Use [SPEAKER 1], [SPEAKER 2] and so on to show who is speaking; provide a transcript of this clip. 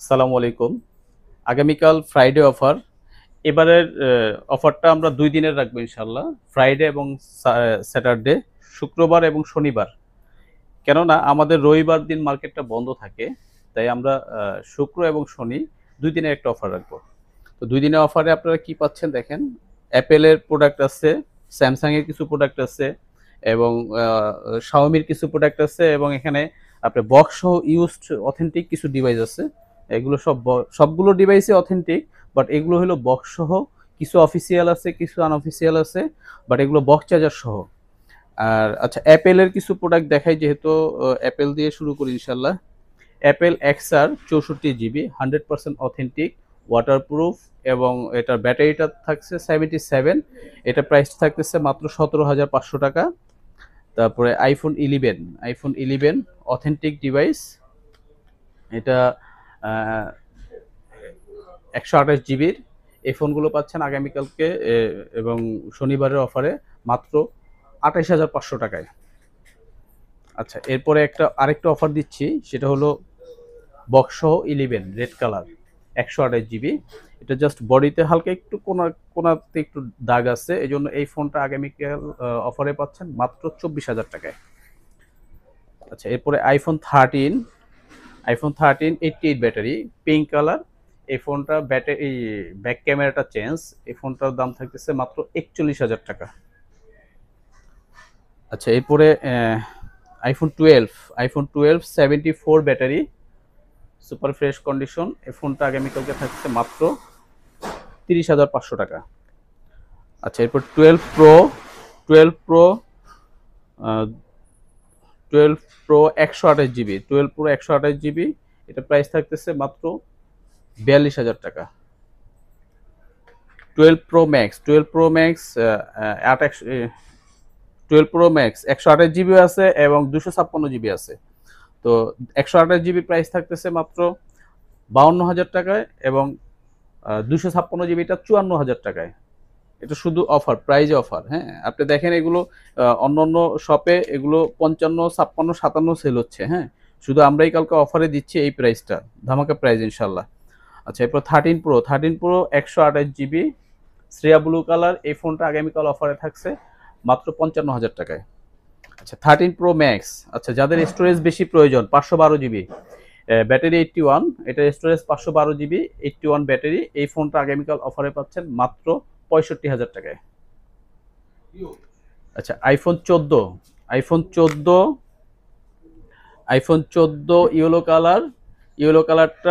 [SPEAKER 1] আসসালামু আলাইকুম। আগামীকাল ফ্রাইডে অফার। এবারের অফারটা আমরা ২ দিনের রাখবো ইনশাআল্লাহ। ফ্রাইডে এবং স্যাটারডে, শুক্রবার এবং শনিবার। কেননা আমাদের রবিবার দিন মার্কেটটা বন্ধ থাকে। তাই আমরা শুক্র এবং শনি ২ দিনের একটা অফার রাখবো। তো ২ দিনের অফারে আপনারা কি পাচ্ছেন দেখেন। Apple এর প্রোডাক্ট আছে, Samsung এর কিছু প্রোডাক্ট আছে এবং Xiaomi এর কিছু প্রোডাক্ট আছে এবং এখানে আপনার বক্স সহ ইউজড অথেন্টিক কিছু ডিভাইস আছে। এগুলো সবগুলো ডিভাইসই অথেন্টিক, বাট এগুলো হলো বক্স সহ। কিছু অফিসিয়াল আছে, কিছু আনঅফিসিয়াল আছে, বাট এগুলো বক্স চার্জার সহ। আর আচ্ছা, Apple এর কিছু প্রোডাক্ট দেখাই, যেহেতু Apple দিয়ে শুরু করি ইনশাআল্লাহ। Apple XR 64 GB 100% authentic, waterproof এবং এটার ব্যাটারিটা থাকছে 77। এটা প্রাইস থাকতেছে মাত্র 17,500 টাকা। তারপরে আইফোন 11 অথেন্টিক ডিভাইস। এটা 128 জিবির। এই ফোনগুলো পাচ্ছেন আগামীকালকে এবং শনিবারের অফারে মাত্র 28,500 টাকায়। আচ্ছা, এরপরে আরেকটা অফার দিচ্ছি, সেটা হলো বক্স সহ 11 রেড কালার 128 জিবি। এটা জাস্ট বডিতে হালকা একটু কোনাতে একটু দাগ আছে, এই জন্য এই ফোনটা আগামীকাল অফারে পাচ্ছেন মাত্র 24,000 টাকায়। আচ্ছা, এরপরে আইফোন 13 88 ব্যাটারি, পিঙ্ক কালার। এই ফোনটা ব্যাটারি ব্যাক ক্যামেরাটা চেঞ্জ। এই ফোনটার দাম থাকতেছে মাত্র 41,000 টাকা। আচ্ছা, এরপরে iPhone 12 74 battery, super fresh condition. এই ফোনটা আগামীকালকে থাকছে মাত্র 30,500 টাকা। আচ্ছা, এরপর 12 প্রো 128 জিবি, 128 জিবি। এটা প্রাইস থাকতেছে মাত্র 42,000 টাকা। 12 প্রো ম্যাক্স 128 জিবি আছে এবং 256 জিবি আছে। তো 128 জিবি প্রাইস থাকতেছে মাত্র 52,000 টাকায় এবং 256 জিবিটা 54,000 টাকায়। এটা শুধু অফার, প্রাইজে অফার। হ্যাঁ, আপনি দেখেন এগুলো অন্য অন্য শপে এগুলো 55, 56, 57 সেল হচ্ছে। হ্যাঁ, শুধু আমরাই কালকে অফারে দিচ্ছি এই প্রাইসটা, ধামাকা প্রাইস ইনশাল্লাহ। আচ্ছা, এরপর 13 pro 128 GB Shreya blue colour. এই ফোনটা আগামীকাল অফারে থাকছে মাত্র 55,000 টাকায়। আচ্ছা, 13 প্রো ম্যাক্স। আচ্ছা, যাদের স্টোরেজ বেশি প্রয়োজন, 512 জিবি ব্যাটারি 81, এটা স্টোরেজ 512 জিবি 81 ব্যাটারি। এই ফোনটা আগামীকাল অফারে পাচ্ছেন মাত্র 65,000 টাকায়। আচ্ছা, আইফোন 14 ইয়েলো কালারটা